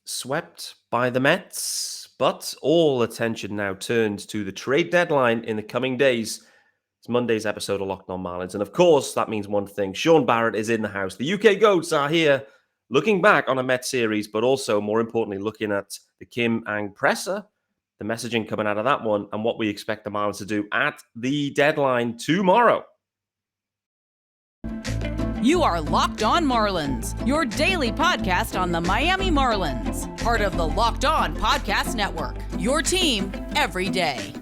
swept by the Mets, but all attention now turns to the trade deadline in the coming days. It's Monday's episode of Locked On Marlins, and of course, that means one thing. Shaun Barrett is in the house. The UK Goats are here, looking back on a Mets series, but also, more importantly, looking at the Kim Ang presser, the messaging coming out of that one, and what we expect the Marlins to do at the deadline tomorrow. You are Locked On Marlins, your daily podcast on the Miami Marlins. Part of the Locked On Podcast Network, your team every day.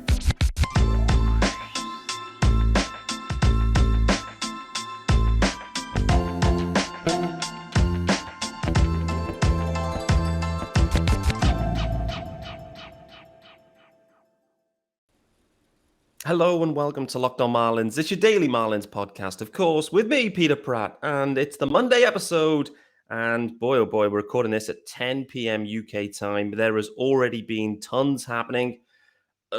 Hello and welcome to Locked On Marlins. It's your daily Marlins podcast, of course, with me, Peter Pratt, and it's the Monday episode. And boy, oh boy, we're recording this at 10 p.m. UK time. There has already been tons happening.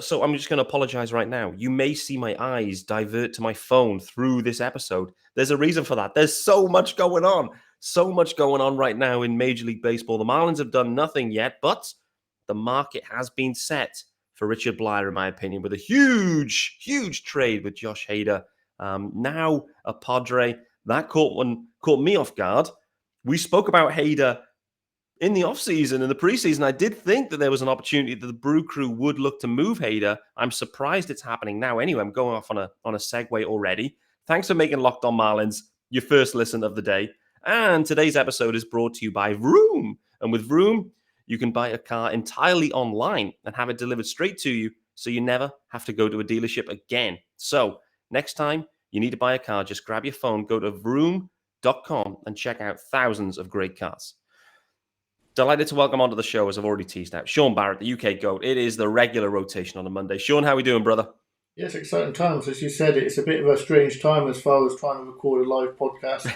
So I'm just going to apologize right now. You may see my eyes divert to my phone through this episode. There's a reason for that. There's so much going on. So much going on right now in Major League Baseball. The Marlins have done nothing yet, but the market has been set for Richard Bleier, in my opinion, with a huge trade with Josh Hader. Now a Padre. That caught me off guard. We spoke about Hader in the offseason, in the preseason. I did think that there was an opportunity that the Brew Crew would look to move Hader. I'm surprised it's happening now. Anyway, I'm going off on a segue already. Thanks for making Locked On Marlins your first listen of the day. And today's episode is brought to you by Vroom. And with Vroom, you can buy a car entirely online and have it delivered straight to you, so you never have to go to a dealership again. So next time you need to buy a car, just grab your phone, go to vroom.com and check out thousands of great cars. Delighted to welcome onto the show, as I've already teased out, Shaun Barrett, the UK GOAT. It is the regular rotation on a Monday. Shaun, how are we doing, brother? Yes, exciting times. As you said, it's a bit of a strange time as far as trying to record a live podcast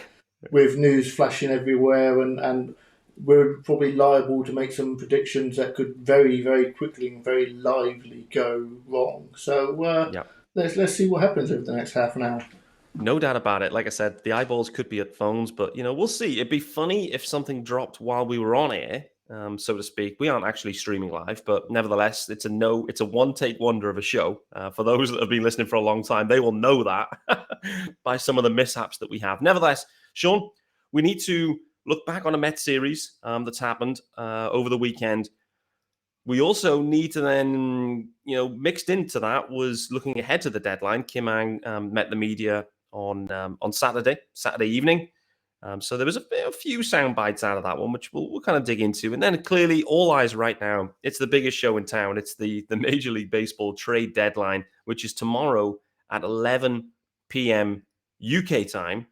with news flashing everywhere, and we're probably liable to make some predictions that could very, very quickly and very lively go wrong. So let's see what happens over the next half an hour. No doubt about it. Like I said, the eyeballs could be at phones, but we'll see. It'd be funny if something dropped while we were on air, so to speak. We aren't actually streaming live, but nevertheless, it's a one-take wonder of a show. For those that have been listening for a long time, they will know that by some of the mishaps that we have. Nevertheless, Shaun, we need to look back on a Mets series that's happened over the weekend. We also need to then, mixed into that was looking ahead to the deadline. Kim Ang met the media on Saturday evening. So there was a few sound bites out of that one, which we'll kind of dig into. And then clearly, all eyes right now, it's the biggest show in town. It's the Major League Baseball trade deadline, which is tomorrow at 11 p.m. UK time,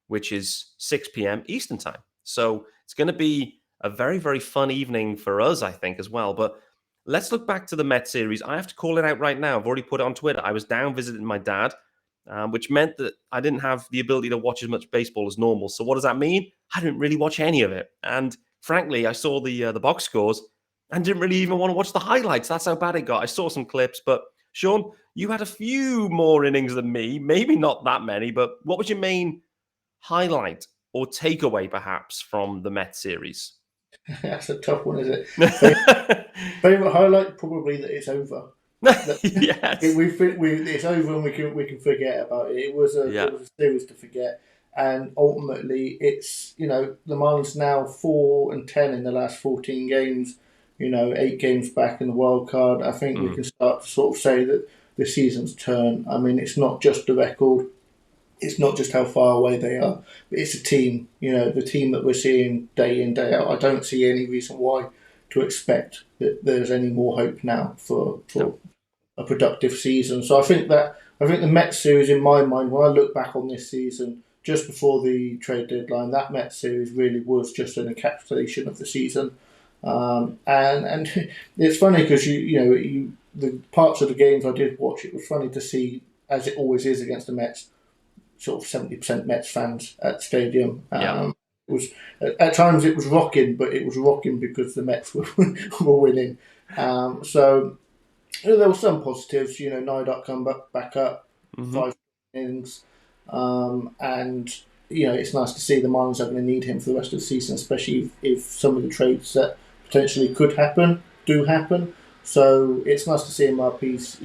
which is 6 p.m. Eastern time. So it's going to be a very, very fun evening for us, I think, as well. But let's look back to the Mets series. I have to call it out right now. I've already put it on Twitter. I was down visiting my dad, which meant that I didn't have the ability to watch as much baseball as normal. So what does that mean? I didn't really watch any of it. And frankly, I saw the box scores and didn't really even want to watch the highlights. That's how bad it got. I saw some clips. But Shaun, you had a few more innings than me. Maybe not that many. But what was your main highlight or takeaway, perhaps, from the Mets series? That's a tough one, isn't it? Favorite highlight, probably that it's over. Yes, it's over and we can forget about it. It was a series to forget, and ultimately, it's the Marlins now 4-10 in the last 14 games. 8 games back in the wild card. I think we can start to sort of say that the season's turned. I mean, it's not just the record. It's not just how far away they are, but it's a team, the team that we're seeing day in, day out. I don't see any reason why to expect that there's any more hope now for a productive season. So I think the Mets series, in my mind, when I look back on this season, just before the trade deadline, that Mets series really was just an encapsulation of the season. And it's funny because the parts of the games I did watch, it was funny to see, as it always is against the Mets, sort of 70% Mets fans at the stadium. It was at times it was rocking, but it was rocking because the Mets were winning. So there were some positives. Nidok come back up 5 innings, and it's nice to see the Marlins are going to need him for the rest of the season, especially if some of the trades that potentially could happen, do happen. So it's nice to see him up. He's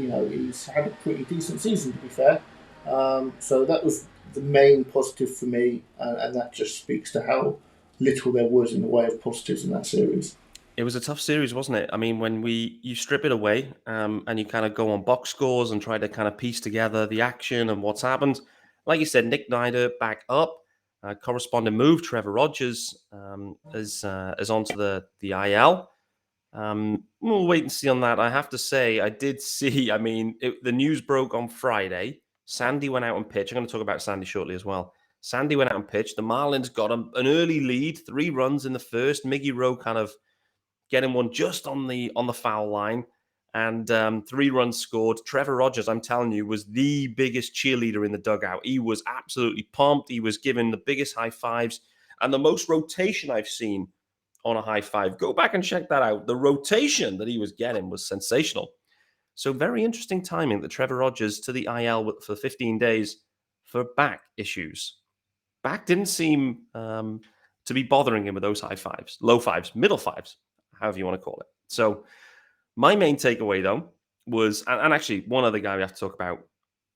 had a pretty decent season, to be fair. So that was the main positive for me, and that just speaks to how little there was in the way of positives in that series. It was a tough series, wasn't it? I mean, when you strip it away and you kind of go on box scores and try to kind of piece together the action and what's happened. Like you said, Nick Nider back up, corresponding move. Trevor Rogers is onto the IL. We'll wait and see on that. I have to say, I did see. I mean, the news broke on Friday. Sandy went out and pitched. I'm going to talk about Sandy shortly as well. Sandy went out and pitched. The Marlins got an early lead, 3 runs in the first. Miggy Rowe kind of getting one just on the foul line, and 3 runs scored. Trevor Rogers, I'm telling you, was the biggest cheerleader in the dugout. He was absolutely pumped. He was given the biggest high fives and the most rotation I've seen on a high five. Go back and check that out. The rotation that he was getting was sensational. So very interesting timing that Trevor Rogers to the IL for 15 days for back issues. Back didn't seem to be bothering him with those high fives, low fives, middle fives, however you want to call it. So my main takeaway, though, was, and actually one other guy we have to talk about,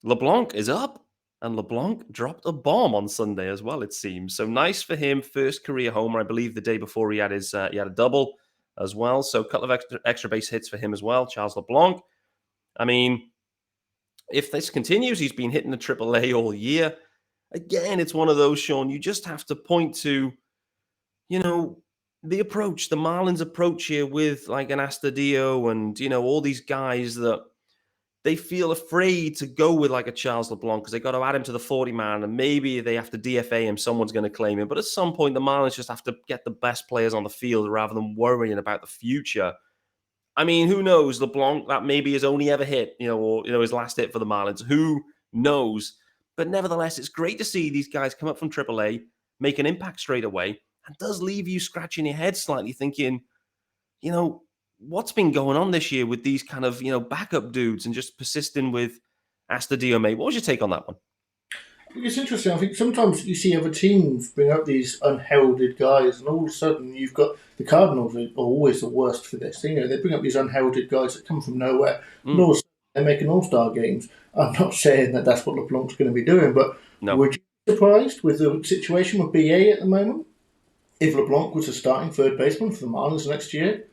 LeBlanc is up. And LeBlanc dropped a bomb on Sunday as well, it seems. So nice for him. First career homer, I believe the day before he had a double as well. So a couple of extra base hits for him as well, Charles LeBlanc. I mean, if this continues, he's been hitting the AAA all year. Again, it's one of those, Shaun, you just have to point to, the approach, the Marlins approach here with like an Astudillo and, all these guys that they feel afraid to go with like a Charles LeBlanc because they got to add him to the 40-man and maybe they have to DFA him. Someone's going to claim him. But at some point, the Marlins just have to get the best players on the field rather than worrying about the future. I mean, who knows? LeBlanc, that maybe his only ever hit, or his last hit for the Marlins. Who knows? But nevertheless, it's great to see these guys come up from AAA, make an impact straight away, and does leave you scratching your head slightly thinking, what's been going on this year with these kind of, backup dudes and just persisting with Astudillo, mate? What was your take on that one? It's interesting. I think sometimes you see other teams bring up these unheralded guys, and all of a sudden you've got the Cardinals are always the worst for this. They bring up these unheralded guys that come from nowhere, and all of a sudden they're making all-star games. I'm not saying that that's what LeBlanc's going to be doing, but would you be surprised with the situation with BA at the moment? If LeBlanc was a starting third baseman for the Marlins next year,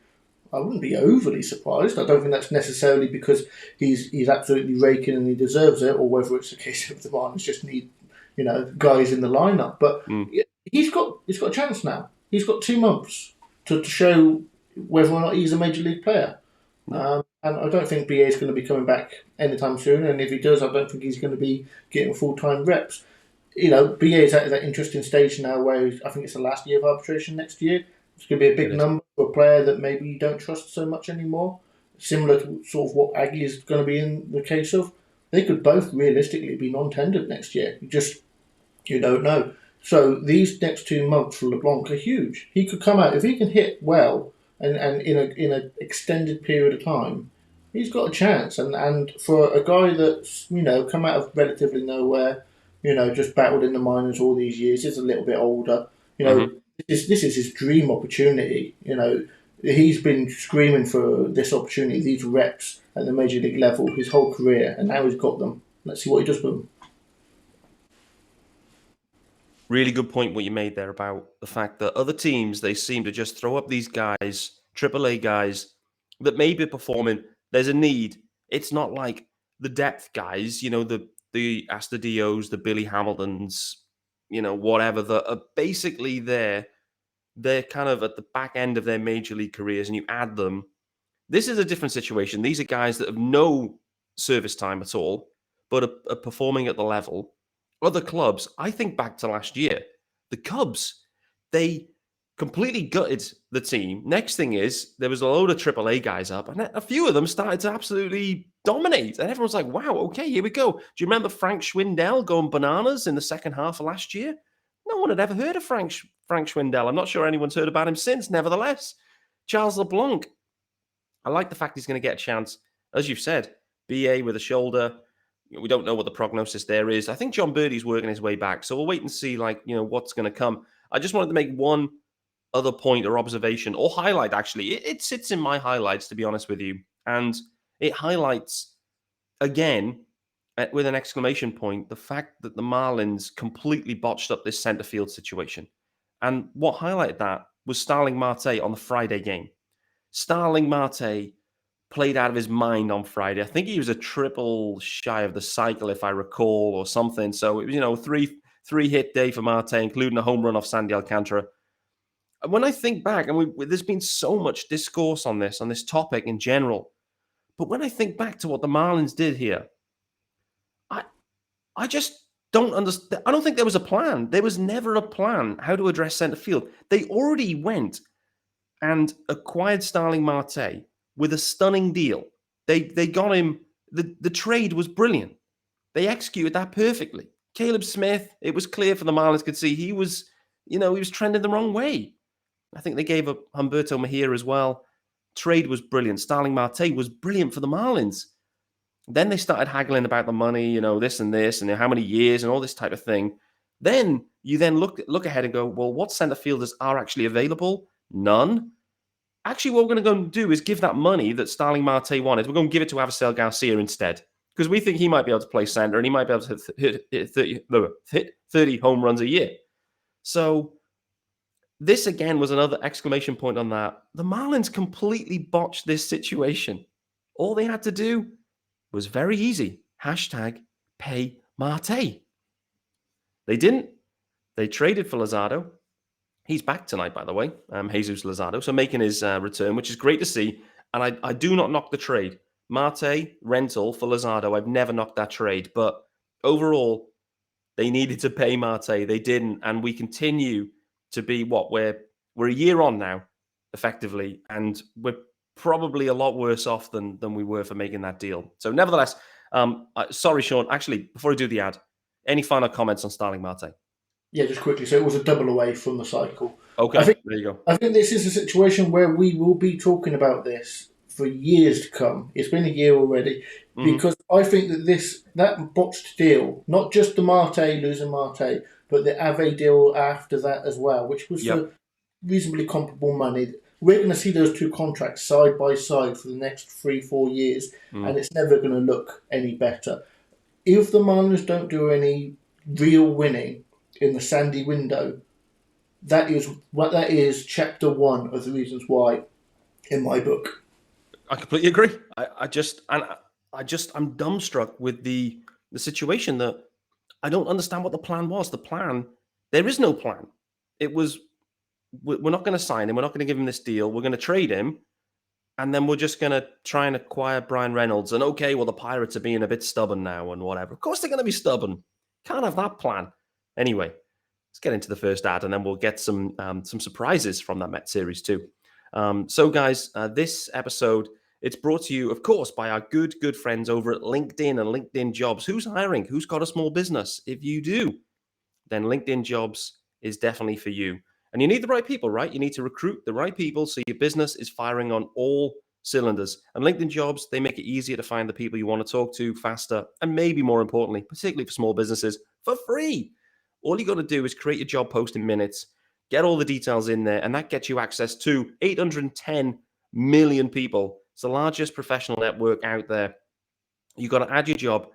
I wouldn't be overly surprised. I don't think that's necessarily because he's absolutely raking and he deserves it, or whether it's a case of the Marlins just need, guys in the lineup. But he's got a chance now. He's got 2 months to show whether or not he's a major league player. And I don't think BA is going to be coming back anytime soon. And if he does, I don't think he's going to be getting full-time reps. BA is at that interesting stage now where I think it's the last year of arbitration next year. It's going to be a big number for a player that maybe you don't trust so much anymore. Similar to sort of what Aggie is going to be in the case of. They could both realistically be non-tendered next year. You don't know. So these next 2 months for LeBlanc are huge. He could come out, if he can hit well and in an extended period of time, he's got a chance. And for a guy that's, come out of relatively nowhere, just battled in the minors all these years, is a little bit older, This is his dream opportunity. He's been screaming for this opportunity, these reps at the major league level his whole career, and now he's got them. Let's see what he does with them. Really good point what you made there about the fact that other teams, they seem to just throw up these guys, AAA guys, that may be performing. There's a need. It's not like the depth guys, the Astudillos, the Billy Hamiltons, whatever, that are basically there. They're kind of at the back end of their major league careers, and you add them. This is a different situation. These are guys that have no service time at all, but are performing at the level. Other clubs, I think back to last year, the Cubs, they completely gutted the team. Next thing is, there was a load of AAA guys up, and a few of them started to absolutely dominate. And everyone's like, wow, okay, here we go. Do you remember Frank Schwindel going bananas in the second half of last year? No one had ever heard of Frank Schwindel. I'm not sure anyone's heard about him since. Nevertheless, Charles LeBlanc, I like the fact he's going to get a chance. As you've said, BA with a shoulder. We don't know what the prognosis there is. I think John Birdie's working his way back. So we'll wait and see, what's going to come. I just wanted to make one other point or observation or highlight, actually. It sits in my highlights, to be honest with you. And it highlights, again, with an exclamation point, the fact that the Marlins completely botched up this center field situation. And what highlighted that was Starling Marte on the Friday game. Starling Marte played out of his mind on Friday. I think he was a triple shy of the cycle, if I recall, or something. So it was, three hit day for Marte, including a home run off Sandy Alcantara. And when I think back, and there's been so much discourse on this topic in general, but when I think back to what the Marlins did here, I just don't understand. I don't think there was a plan. There was never a plan how to address center field. They already went and acquired Starling Marte with a stunning deal. They got him. The trade was brilliant. They executed that perfectly. Caleb Smith, it was clear for the Marlins could see he was trending the wrong way. I think they gave up Humberto Mejia as well. Trade was brilliant. Starling Marte was brilliant for the Marlins. Then they started haggling about the money, this and how many years and all this type of thing. Then you look ahead and go, well, what center fielders are actually available? None. Actually, what we're going to go and do is give that money that Starling Marte wanted. We're going to give it to Avisail Garcia instead, because we think he might be able to play center and he might be able to hit 30 home runs a year. So this, again, was another exclamation point on that. The Marlins completely botched this situation. All they had to do was very easy. #pay Marte. They didn't. They traded for Luzardo. He's back tonight, by the way, Jesus Luzardo, so making his return, which is great to see. And I do not knock the trade. Marte, rental for Luzardo, I've never knocked that trade. But overall, they needed to pay Marte. They didn't. And we continue to be we're a year on now, effectively. And we're probably a lot worse off than we were for making that deal. So nevertheless, sorry, Shaun, actually, before I do the ad, any final comments on Starling Marte? Yeah, just quickly. So it was a double away from the cycle. Okay, there you go. I think this is a situation where we will be talking about this for years to come. It's been a year already, because I think that botched deal, not just the Marte, losing Marte, but the Ave deal after that as well, which was for reasonably comparable money. We're going to see those two contracts side by side for the next 3-4 years, and it's never going to look any better. If the Marlins don't do any real winning in the Sandy window, that is chapter 1 of the reasons why in my book. I completely agree. I'm dumbstruck with the situation that I don't understand what the plan was. There is no plan. It was, we're not going to sign him. We're not going to give him this deal. We're going to trade him. And then we're just going to try and acquire Brian Reynolds. And okay, well, the Pirates are being a bit stubborn now and whatever. Of course they're going to be stubborn. Can't have that plan. Anyway, let's get into the first ad, and then we'll get some surprises from that Met series too. So guys, this episode, it's brought to you, of course, by our good friends over at LinkedIn and LinkedIn Jobs. Who's hiring? Who's got a small business? If you do, then LinkedIn Jobs is definitely for you. And you need the right people, right? You need to recruit the right people so your business is firing on all cylinders. And LinkedIn Jobs, they make it easier to find the people you want to talk to faster, and maybe more importantly, particularly for small businesses, for free. All you got to do is create your job post in minutes, get all the details in there, and that gets you access to 810 million people. It's the largest professional network out there. You got to add your job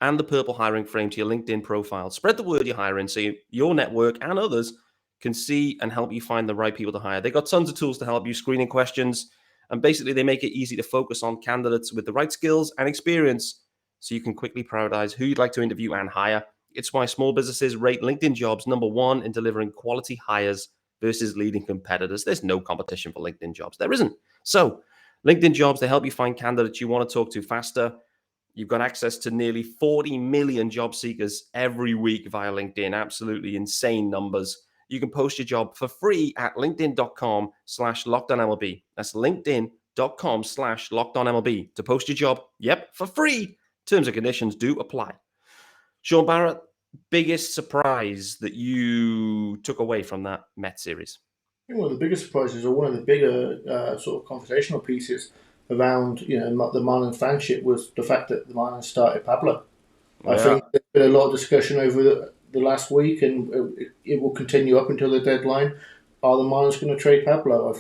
and the purple hiring frame to your LinkedIn profile. Spread the word you're hiring so your network and others can see and help you find the right people to hire. They got tons of tools to help you, screening questions, and basically they make it easy to focus on candidates with the right skills and experience so you can quickly prioritize who you'd like to interview and hire. It's why small businesses rate LinkedIn Jobs #1 in delivering quality hires versus leading competitors. There's no competition for LinkedIn Jobs. There isn't. So LinkedIn Jobs, they help you find candidates you want to talk to faster. You've got access to nearly 40 million job seekers every week via LinkedIn. Absolutely insane numbers. You can post your job for free at linkedin.com/LockedOnMLB. That's linkedin.com/LockedOnMLB to post your job. Yep, for free. Terms and conditions do apply. Shaun Barrett, biggest surprise that you took away from that Met series? I think one of the biggest surprises, or one of the bigger sort of conversational pieces around the Marlins fanship, was the fact that the Marlins started Pablo. I think there's been a lot of discussion over the last week, and it will continue up until the deadline. are the Marlins going to trade Pablo?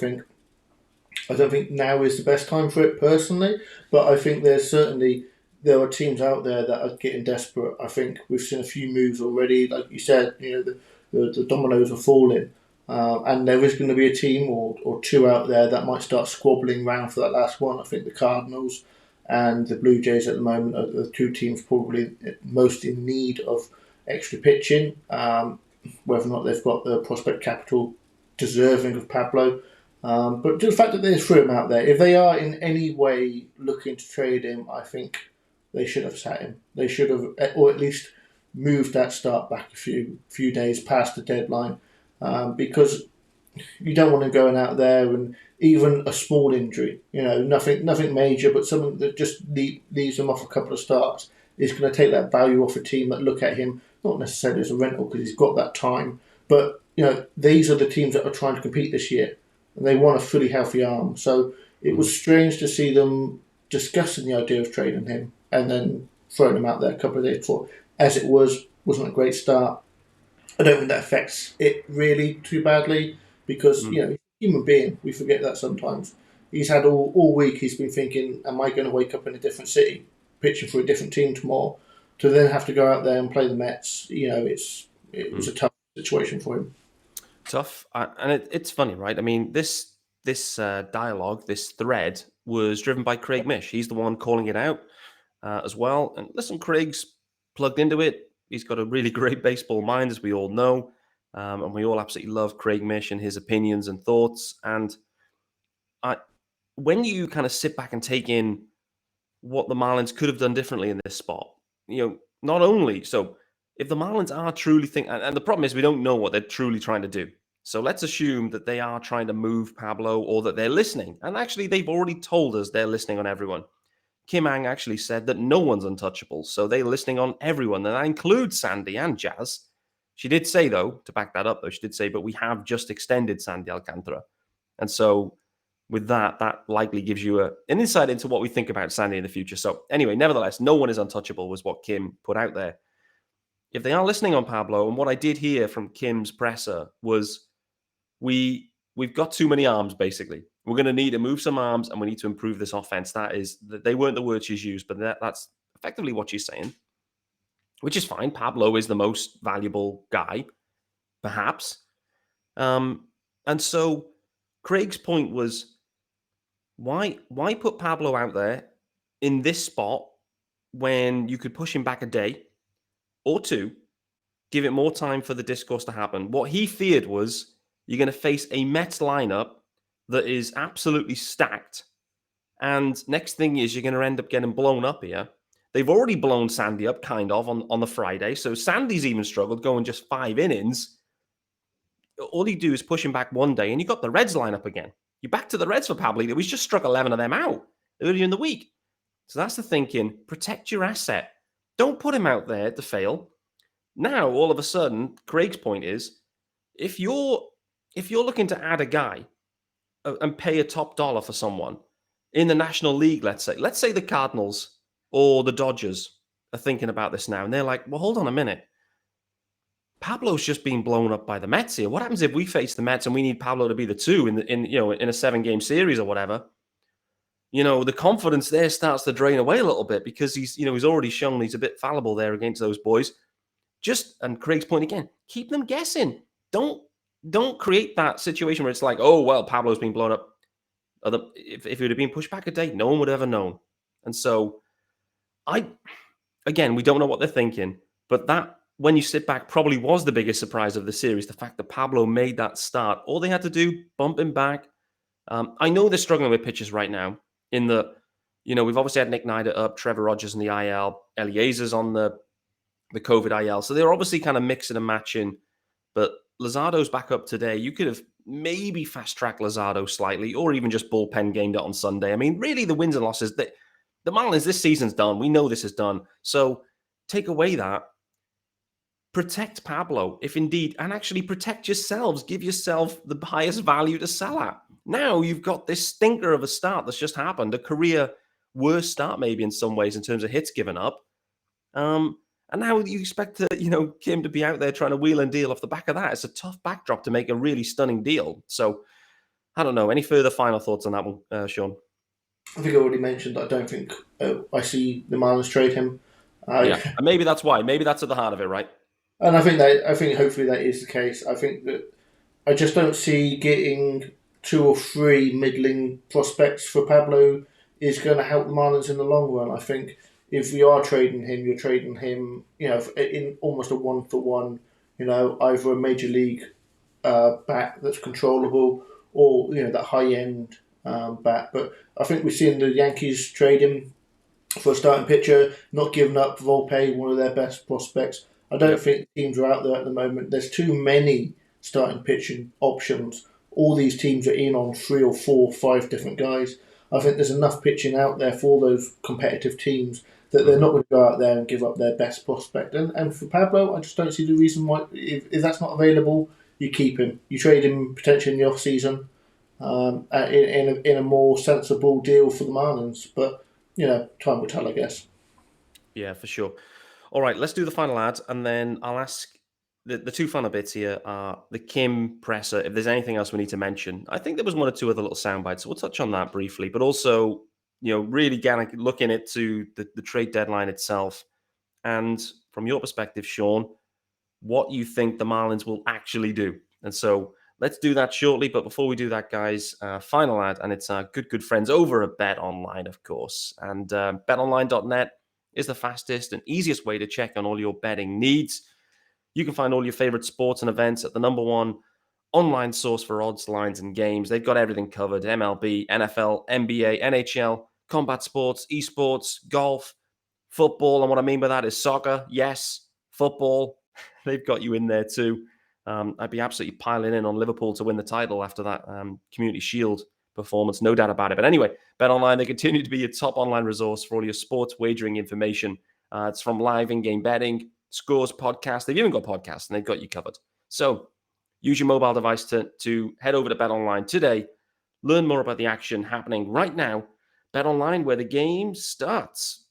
I don't think now is the best time for it personally, but I think there are teams out there that are getting desperate. I think we've seen a few moves already, like you said. The dominoes are falling, and there is going to be a team or two out there that might start squabbling around for that last one. I think the Cardinals and the Blue Jays at the moment are the two teams probably most in need of extra pitching. Whether or not they've got the prospect capital deserving of Pablo. But the fact that there's Vroom out there, if they are in any way looking to trade him, I think they should have sat him. They should have, or at least moved that start back a few days past the deadline, because you don't want to go out there and even a small injury, nothing major, but something that just leaves them off a couple of starts is going to take that value off a team that look at him not necessarily as a rental because he's got that time, but these are the teams that are trying to compete this year. And they want a fully healthy arm. So it was strange to see them discussing the idea of trading him and then throwing him out there a couple of days before. As it wasn't a great start. I don't think that affects it really too badly because, human being, we forget that sometimes. He's had all week, he's been thinking, am I going to wake up in a different city, pitching for a different team tomorrow, to then have to go out there and play the Mets. It was a tough situation for him. Tough, and it's funny, right? I mean, this dialogue, this thread, was driven by Craig Mish. He's the one calling it out as well. And listen, Craig's plugged into it. He's got a really great baseball mind, as we all know, and we all absolutely love Craig Mish and his opinions and thoughts. And when you kind of sit back and take in what the Marlins could have done differently in this spot, not only so. If the Marlins are truly and the problem is we don't know what they're truly trying to do. So let's assume that they are trying to move Pablo or that they're listening. And actually, they've already told us they're listening on everyone. Kim Ang actually said that no one's untouchable. So they're listening on everyone. And that includes Sandy and Jazz. She did say, though, to back that up, though, she did say, but we have just extended Sandy Alcantara. And so with that likely gives you an insight into what we think about Sandy in the future. So anyway, nevertheless, no one is untouchable was what Kim put out there. If they are listening on Pablo, and what I did hear from Kim's presser was we've got too many arms, basically. We're going to need to move some arms, and we need to improve this offense. They weren't the words she's used, but that's effectively what she's saying, which is fine. Pablo is the most valuable guy, perhaps. And so Craig's point was, why put Pablo out there in this spot when you could push him back a day? Or two, give it more time for the discourse to happen. What he feared was you're going to face a Mets lineup that is absolutely stacked. And next thing is you're going to end up getting blown up here. They've already blown Sandy up, kind of, on the Friday. So Sandy's even struggled going just 5 innings. All you do is push him back one day, and you got the Reds lineup again. You're back to the Reds for Pablo. He's just struck 11 of them out earlier in the week. So that's the thinking. Protect your asset. Don't put him out there to fail. Now, all of a sudden, Craig's point is, if you're looking to add a guy and pay a top dollar for someone in the National League, let's say the Cardinals or the Dodgers are thinking about this now, and they're like, well, hold on a minute. Pablo's just being blown up by the Mets here. What happens if we face the Mets and we need Pablo to be the 2 in a 7-game series or whatever? The confidence there starts to drain away a little bit because he's already shown he's a bit fallible there against those boys. And Craig's point again, keep them guessing. Don't create that situation where it's like, oh, well, Pablo's been blown up. If it would have been pushed back a day, no one would have ever known. And so we don't know what they're thinking, but that, when you sit back, probably was the biggest surprise of the series, the fact that Pablo made that start. All they had to do, bump him back. I know they're struggling with pitchers right now. We've obviously had Nick Nida up, Trevor Rogers in the IL, Eliezer's on the COVID IL. So they're obviously kind of mixing and matching. But Luzardo's back up today. You could have maybe fast-tracked Luzardo slightly or even just bullpen gamed it on Sunday. I mean, really, the wins and losses, the Marlins, this season's done. We know this is done. So take away that. Protect Pablo, if indeed, and actually protect yourselves. Give yourself the highest value to sell at. Now you've got this stinker of a start that's just happened, a career worst start maybe in some ways in terms of hits given up. And And now you expect Kim to be out there trying to wheel and deal off the back of that. It's a tough backdrop to make a really stunning deal. So I don't know. Any further final thoughts on that one, Shaun? I think I already mentioned that I don't think I see the Marlins trade him. Yeah, and maybe that's why. Maybe that's at the heart of it, right? And I think hopefully that is the case. I think that I just don't see getting 2 or 3 middling prospects for Pablo is going to help the Marlins in the long run. I think if we are trading him, you're trading him, in almost a 1-for-1. Either a major league bat that's controllable, or that high end bat. But I think we've seen the Yankees trade him for a starting pitcher, not giving up Volpe, one of their best prospects. I don't think teams are out there at the moment. There's too many starting pitching options. All these teams are in on 3 or 4, 5 different guys. I think there's enough pitching out there for those competitive teams that they're not going to go out there and give up their best prospect. And for Pablo, I just don't see the reason why, if that's not available, you keep him. You trade him potentially in the off-season in a more sensible deal for the Marlins. But, time will tell, I guess. Yeah, for sure. All right, let's do the final ad, and then I'll ask the 2 final bits here are the Kim presser. If there's anything else we need to mention, I think there was 1 or 2 other little sound bites, so we'll touch on that briefly. But also, really kind of looking into the trade deadline itself, and from your perspective, Shaun, what you think the Marlins will actually do. And so let's do that shortly. But before we do that, guys, final ad, and it's our good friends over at Bet Online, of course. And betonline.net is the fastest and easiest way to check on all your betting needs. You can find all your favorite sports and events at the #1 online source for odds, lines, and games. They've got everything covered: MLB, NFL, NBA, NHL, combat sports, esports, golf, football. And what I mean by that is soccer. Yes, football. They've got you in there too. I'd be absolutely piling in on Liverpool to win the title after that Community Shield performance, no doubt about it. But anyway, BetOnline, they continue to be your top online resource for all your sports wagering information. It's from live in-game betting, scores, podcasts. They've even got podcasts, and they've got you covered. So use your mobile device to head over to BetOnline today. Learn more about the action happening right now. BetOnline, where the game starts.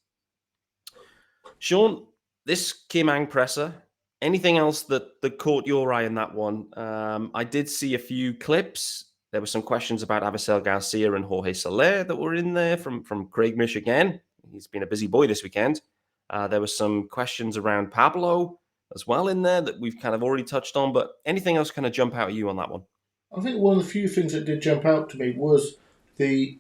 Shaun, this Kim Ang presser, anything else that caught your eye in that one? I did see a few clips. There were some questions about Avisel Garcia and Jorge Soler that were in there from Craig Mish again. He's been a busy boy this weekend. There were some questions around Pablo as well in there that we've kind of already touched on. But anything else kind of jump out at you on that one? I think one of the few things that did jump out to me was the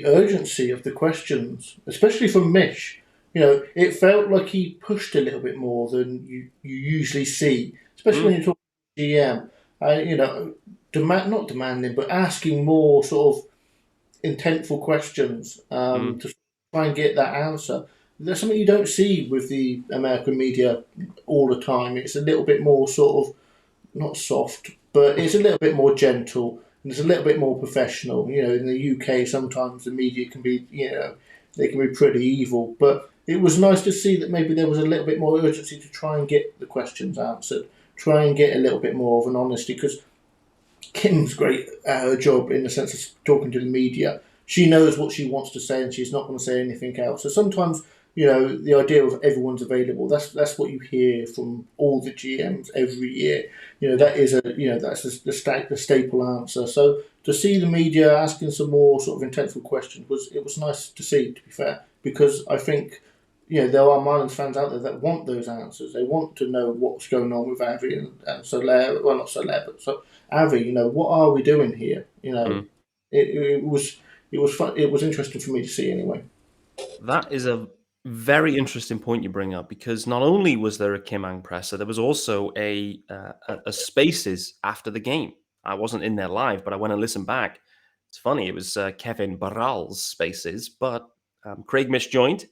urgency of the questions, especially from Mish. It felt like he pushed a little bit more than you usually see, especially when you're talking GM. Not demanding, but asking more sort of intentful questions to try and get that answer. That's something you don't see with the American media all the time. It's a little bit more sort of, not soft, but it's a little bit more gentle and it's a little bit more professional. In the UK, sometimes the media can be, they can be pretty evil. But it was nice to see that maybe there was a little bit more urgency to try and get the questions answered, try and get a little bit more of an honesty, because Kim's great at her job in the sense of talking to the media. She knows what she wants to say and she's not going to say anything else. So sometimes, the idea of everyone's available, that's what you hear from all the GMs every year. That is that's the staple answer. So to see the media asking some more sort of intentful questions was nice to see, to be fair, because I think there are Marlins fans out there that want those answers. They want to know what's going on with Avi and Soler. Well, not Soler, but Avi. What are we doing here? It was fun. It was interesting for me to see anyway. That is a very interesting point you bring up, because not only was there a Kim Ang presser, there was also a Spaces after the game. I wasn't in there live, but I went and listened back. It's funny. It was Kevin Barral's Spaces, but Craig Mish joined,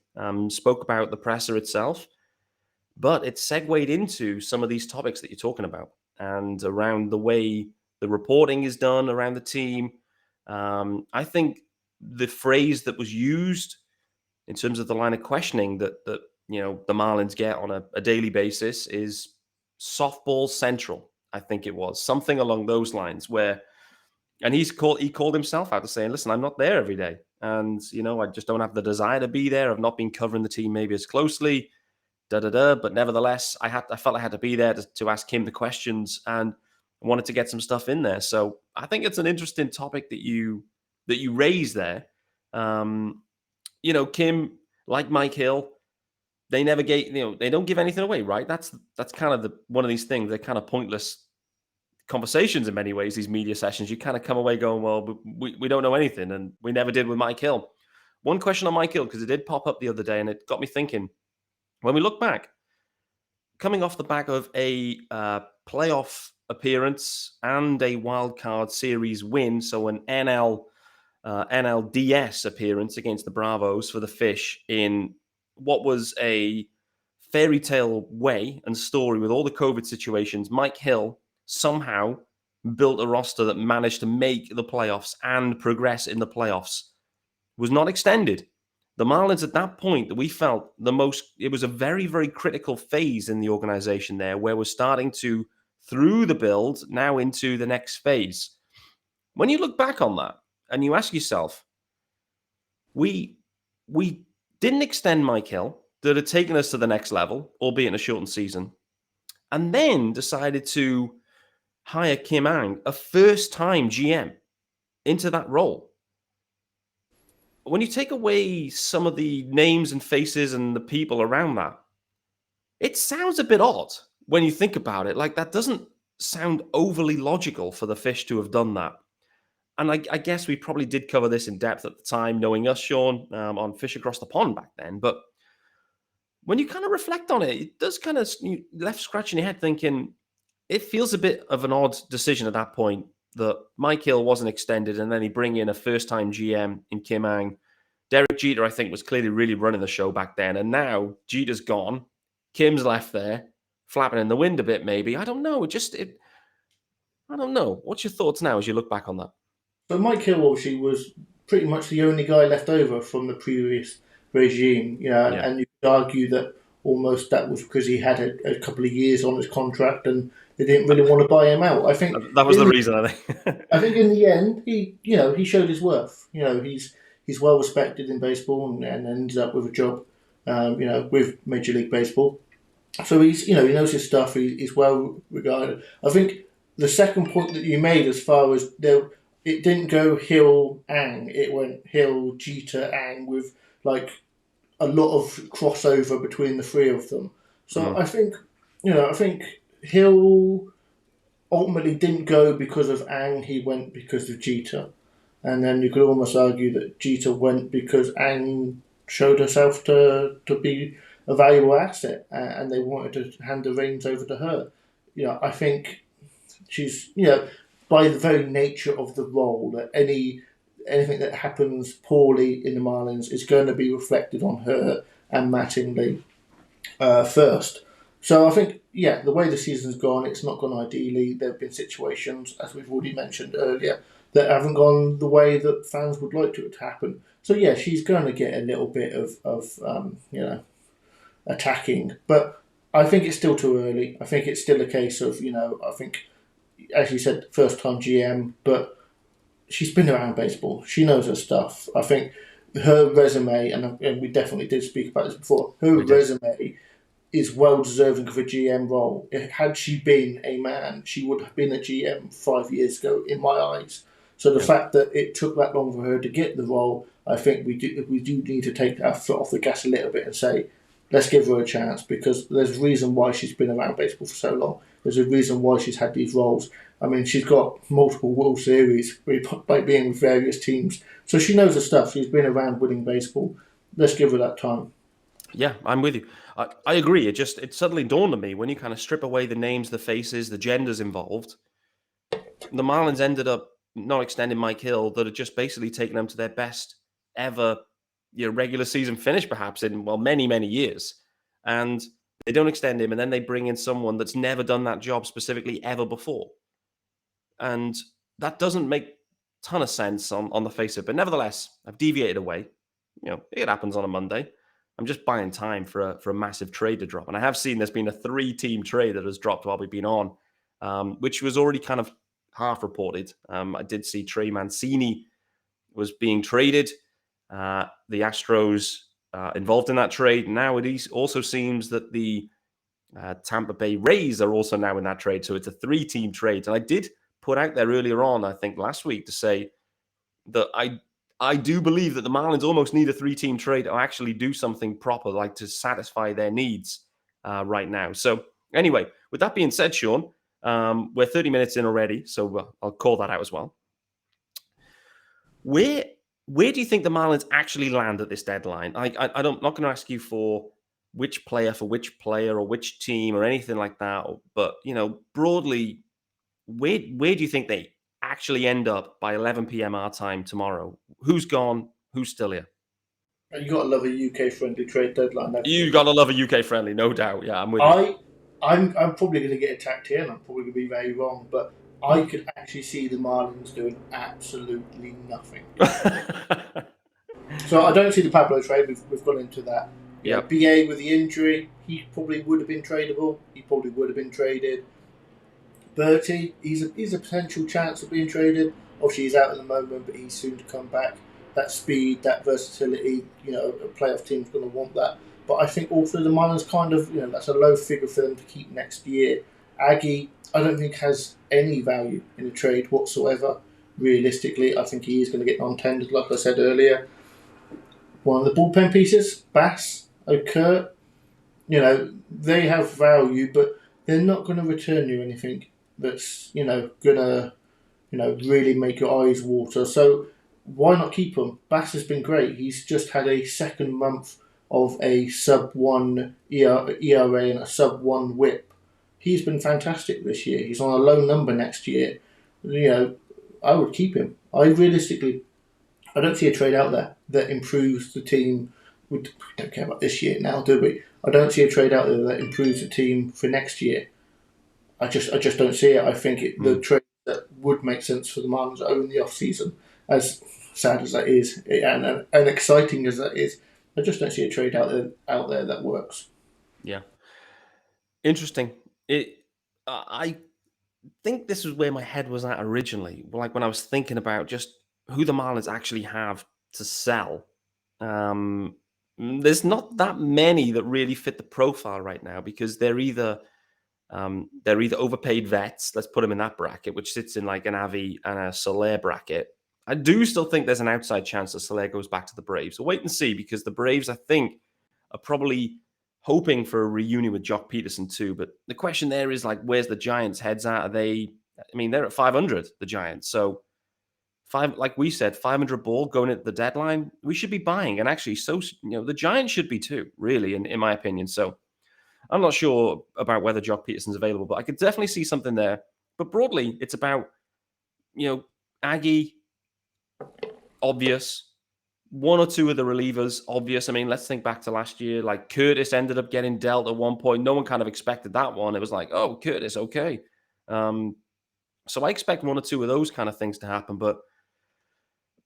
spoke about the presser itself, but it segued into some of these topics that you're talking about and around the way the reporting is done around the team. I think the phrase that was used in terms of the line of questioning that the Marlins get on a daily basis is softball central. I think it was something along those lines and he called himself out to saying, listen, I'm not there every day. And, I just don't have the desire to be there. I've not been covering the team maybe as closely. But nevertheless, I felt I had to be there to ask him the questions and wanted to get some stuff in there. So I think it's an interesting topic that you raise there. Kim, like Mike Hill, they never they don't give anything away, right? That's kind of one of these things. They're kind of pointless conversations in many ways, these media sessions. You kind of come away going, well, we don't know anything, and we never did with Mike Hill. One question on Mike Hill, because it did pop up the other day, and it got me thinking. When we look back, coming off the back of a playoff appearance and a wild card series win, so an NLDS appearance against the Bravos for the Fish in what was a fairy tale way and story with all the COVID situations, Mike Hill somehow built a roster that managed to make the playoffs and progress in the playoffs. Was not extended. The Marlins at that point, that we felt it was a very, very critical phase in the organization there, where we're starting to, through the build, now into the next phase. When you look back on that and you ask yourself, we didn't extend Mike Hill, that had taken us to the next level, albeit in a shortened season, and then decided to hire Kim Ang, a first-time GM, into that role. When you take away some of the names and faces and the people around that, it sounds a bit odd when you think about it. Like, that doesn't sound overly logical for the Fish to have done that. And I guess we probably did cover this in depth at the time, knowing us, Shaun, on Fish Across the Pond back then. But when you kind of reflect on it, it does kind of left scratching your head thinking, it feels a bit of an odd decision at that point that Mike Hill wasn't extended and then he bring in a first-time GM in Kim Ang. Derek Jeter, I think, was clearly really running the show back then. And now Jeter's gone. Kim's left there, flapping in the wind a bit maybe. I don't know. I don't know. What's your thoughts now as you look back on that? So Mike Hill obviously was pretty much the only guy left over from the previous regime, and you could argue that almost that was because he had a couple of years on his contract and they didn't really want to buy him out. I think that was the reason. I think. I think in the end, he showed his worth. He's well respected in baseball and ended up with a job, with Major League Baseball. So he knows his stuff. He's well regarded. I think the second point that you made, as far as it didn't go Hill Ang, it went Hill Jeter Ang with like a lot of crossover between the three of them. So I think Hill ultimately didn't go because of Ang. He went because of Jeter, and then you could almost argue that Jeter went because Ang showed herself to be a valuable asset, and they wanted to hand the reins over to her. I think she's by the very nature of the role, that anything that happens poorly in the Marlins is going to be reflected on her and Mattingly first. So I think, the way the season's gone, it's not gone ideally. There have been situations, as we've already mentioned earlier, that haven't gone the way that fans would like it to happen. So she's going to get a little bit of attacking, but I think it's still too early. I think it's still a case of, I think, as you said, first time GM, but she's been around baseball. She knows her stuff. I think her resume, and we definitely did speak about this before, her resume is well deserving of a GM role. Had she been a man, she would have been a GM 5 years ago, in my eyes. So the fact that it took that long for her to get the role, I think we do need to take our foot off the gas a little bit and say, let's give her a chance, because there's a reason why she's been around baseball for so long. There's a reason why she's had these roles. I mean, she's got multiple World Series by being with various teams. So she knows her stuff. She's been around winning baseball. Let's give her that time. Yeah, I'm with you. I agree. It suddenly dawned on me when you kind of strip away the names, the faces, the genders involved. The Marlins ended up not extending Mike Hill, that had just basically taken them to their best ever regular season finish, perhaps in many, many years. And they don't extend him, and then they bring in someone that's never done that job specifically ever before. And that doesn't make a ton of sense on the face of it. But nevertheless, I've deviated away. It happens on a Monday. I'm just buying time for a massive trade to drop. And I have seen there's been a 3-team trade that has dropped while we've been on, which was already kind of half reported. I did see Trey Mancini was being traded. The Astros involved in that trade. Now it also seems that the Tampa Bay Rays are also now in that trade. So it's a 3-team trade. And I did put out there earlier on, I think last week, to say that I do believe that the Marlins almost need a 3-team trade to actually do something proper, like to satisfy their needs right now. So anyway, with that being said, Shaun, we're 30 minutes in already, so I'll call that out as well. Where do you think the Marlins actually land at this deadline? I'm not going to ask you for which player or which team or anything like that, but broadly, where do you think they actually end up by 11 p.m. our time tomorrow? Who's gone? Who's still here? You got to love a UK friendly trade deadline. You got to love a UK friendly, no doubt. Yeah, I'm with you. I'm probably going to get attacked here, and I'm probably going to be very wrong, but I could actually see the Marlins doing absolutely nothing. So I don't see the Pablo trade. We've gone into that. Yeah. BA with the injury, he probably would have been tradable. He probably would have been traded. Bertie, he's a potential chance of being traded. Obviously, he's out at the moment, but he's soon to come back. That speed, that versatility, a playoff team's going to want that. But I think also the Marlins kind of, that's a low figure for them to keep next year. Aggie, I don't think has any value in a trade whatsoever. Realistically, I think he is going to get non-tendered, like I said earlier. One of the bullpen pieces, Bass, O'Kurt, they have value, but they're not going to return you anything that's, going to, really make your eyes water. So why not keep him? Bass has been great. He's just had a second month of a sub-1 ERA and a sub-1 whip. He's been fantastic this year. He's on a low number next year. I would keep him. I don't see a trade out there that improves the team. We don't care about this year now, do we? I don't see a trade out there that improves the team for next year. I just don't see it. I think the trade that would make sense for the Marlins in the off-season, as sad as that is and exciting as that is, I just don't see a trade out there that works. Yeah. Interesting. I think this was where my head was at originally. Like when I was thinking about just who the Marlins actually have to sell. There's not that many that really fit the profile right now because they're either overpaid vets. Let's put them in that bracket, which sits in like an Avi and a Soler bracket. I do still think there's an outside chance that Soler goes back to the Braves. We'll wait and see because the Braves, I think, are probably hoping for a reunion with Jock Peterson too. But the question there is like, where's the Giants' heads at? They're at 500, the Giants. So like we said, 500 ball going at the deadline, we should be buying. And actually, the Giants should be too, really, in my opinion. So I'm not sure about whether Jock Peterson's available, but I could definitely see something there. But broadly, it's about, Aggie, obvious. One or two of the relievers, obvious. Let's think back to last year. Like Curtis ended up getting dealt at one point. No one kind of expected that one. It was like, oh, Curtis, okay. So I expect one or two of those kind of things to happen. But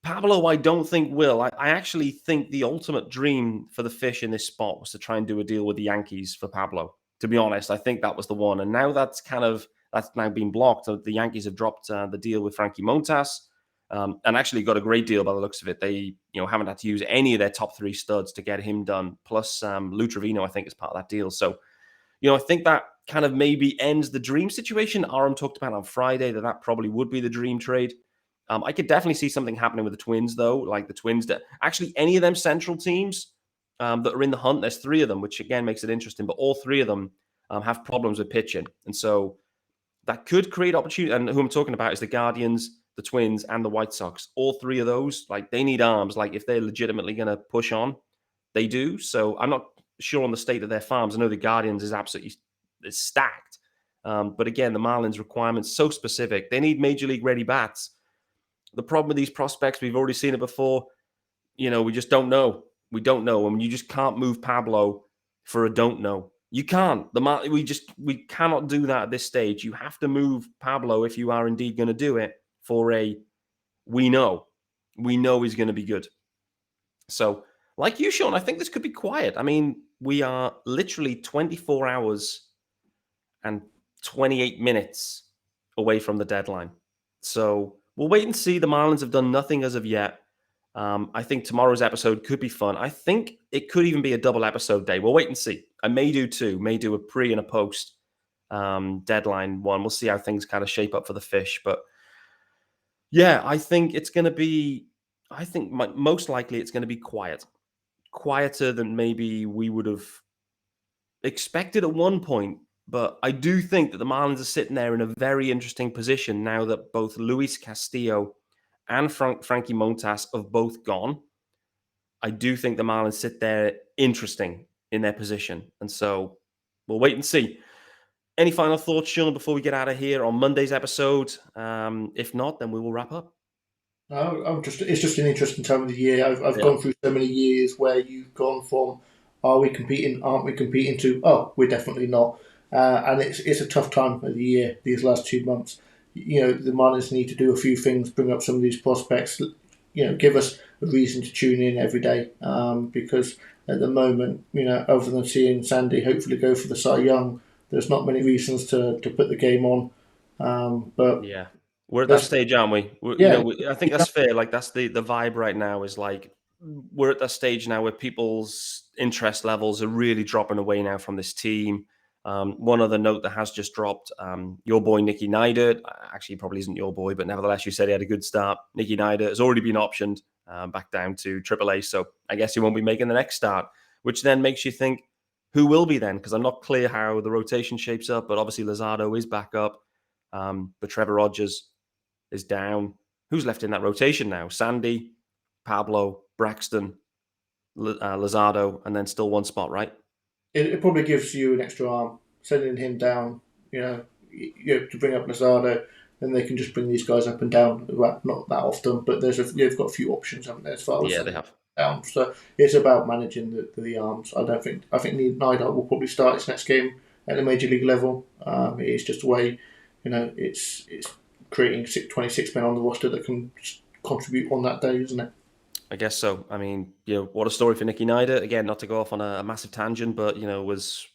Pablo, I don't think will. I actually think the ultimate dream for the Fish in this spot was to try and do a deal with the Yankees for Pablo. To be honest, I think that was the one. And now that's now been blocked. The Yankees have dropped the deal with Frankie Montas. And actually got a great deal by the looks of it. They, haven't had to use any of their top 3 studs to get him done. Plus, Lou Trevino, I think, is part of that deal. So, I think that kind of maybe ends the dream situation. Aram talked about on Friday that probably would be the dream trade. I could definitely see something happening with the Twins, though. Like the Twins, that actually any of them central teams that are in the hunt. There's 3 of them, which again makes it interesting. But all 3 of them have problems with pitching, and so that could create opportunity. And who I'm talking about is the Guardians, the Twins, and the White Sox. All 3 of those, like they need arms. Like if they're legitimately going to push on, they do. So I'm not sure on the state of their farms. I know the Guardians is absolutely stacked. But again, the Marlins requirements so specific. They need major league ready bats. The problem with these prospects, we've already seen it before. We just don't know. We don't know. You just can't move Pablo for a don't know. You can't. We cannot do that at this stage. You have to move Pablo if you are indeed going to do it for we know he's going to be good. So, like you, Shaun, I think this could be quiet. We are literally 24 hours and 28 minutes away from the deadline. So we'll wait and see. The Marlins have done nothing as of yet. I think tomorrow's episode could be fun. I think it could even be a double episode day. We'll wait and see. I may do two, may do a pre and a post deadline one. We'll see how things kind of shape up for the fish. But yeah, I think it's going to be, most likely it's going to be quiet. Quieter than maybe we would have expected at one point. But I do think that the Marlins are sitting there in a very interesting position now that both Luis Castillo and Frankie Montas have both gone. I do think the Marlins sit there interesting in their position. And so we'll wait and see. Any final thoughts, Shaun, before we get out of here on Monday's episode? If not, then we will wrap up. No, it's just an interesting time of the year. I've gone through so many years where you've gone from, are we competing, aren't we competing, to, oh, we're definitely not. And it's a tough time of the year, these last 2 months. The Marlins need to do a few things, bring up some of these prospects, give us a reason to tune in every day. Because at the moment, other than seeing Sandy hopefully go for the Cy Young, there's not many reasons to put the game on. But yeah, we're at that stage, aren't we? I think that's fair. Like that's the vibe right now is like we're at that stage now where people's interest levels are really dropping away now from this team. One other note that has just dropped, your boy Nicky Neidert, actually probably isn't your boy, but nevertheless, you said he had a good start. Nicky Neidert has already been optioned back down to AAA, so I guess he won't be making the next start, which then makes you think, who will be then? Because I'm not clear how the rotation shapes up, but obviously Luzardo is back up, but Trevor Rogers is down. Who's left in that rotation now? Sandy, Pablo, Braxton, Luzardo, and then still one spot, right? It probably gives you an extra arm, sending him down, to bring up Luzardo, then they can just bring these guys up and down. Well, not that often, but they've got a few options, haven't they, as far as they have. Down. So it's about managing the arms. I think Neidert will probably start his next game at the major league level. It's just a way, it's creating 26 men on the roster that can contribute on that day, isn't it? I guess so. I mean, what a story for Nicky Neidert. Again, not to go off on a massive tangent, but, was,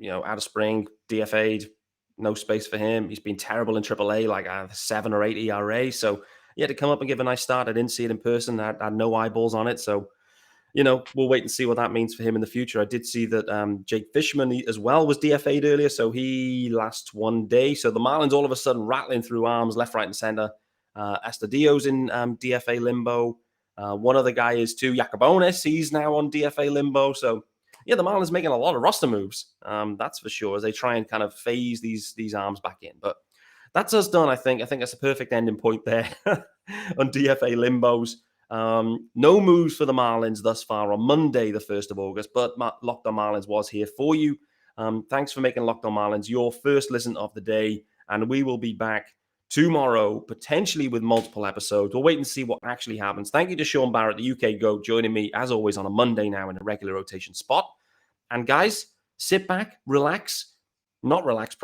out of spring, DFA'd, no space for him. He's been terrible in AAA, like a 7 or 8 ERA. So he had to come up and give a nice start. I didn't see it in person. I had no eyeballs on it. So, we'll wait and see what that means for him in the future. I did see that Jake Fishman as well was DFA'd earlier. So he lasts one day. So the Marlins all of a sudden rattling through arms left, right, and center. Estudillo's in DFA limbo. One other guy is too, Yacobonis. He's now on DFA limbo. So, yeah, the Marlins making a lot of roster moves. That's for sure, as they try and kind of phase these arms back in. But that's us done, I think. I think that's a perfect ending point there on DFA limbos. No moves for the Marlins thus far on Monday, the 1st of August, but Locked On Marlins was here for you. Thanks for making Locked On Marlins your first listen of the day, and we will be back tomorrow, potentially with multiple episodes. We'll wait and see what actually happens. Thank you to Shaun Barrett, the UK GOAT, joining me, as always, on a Monday now in a regular rotation spot. And guys, sit back, relax, not relax,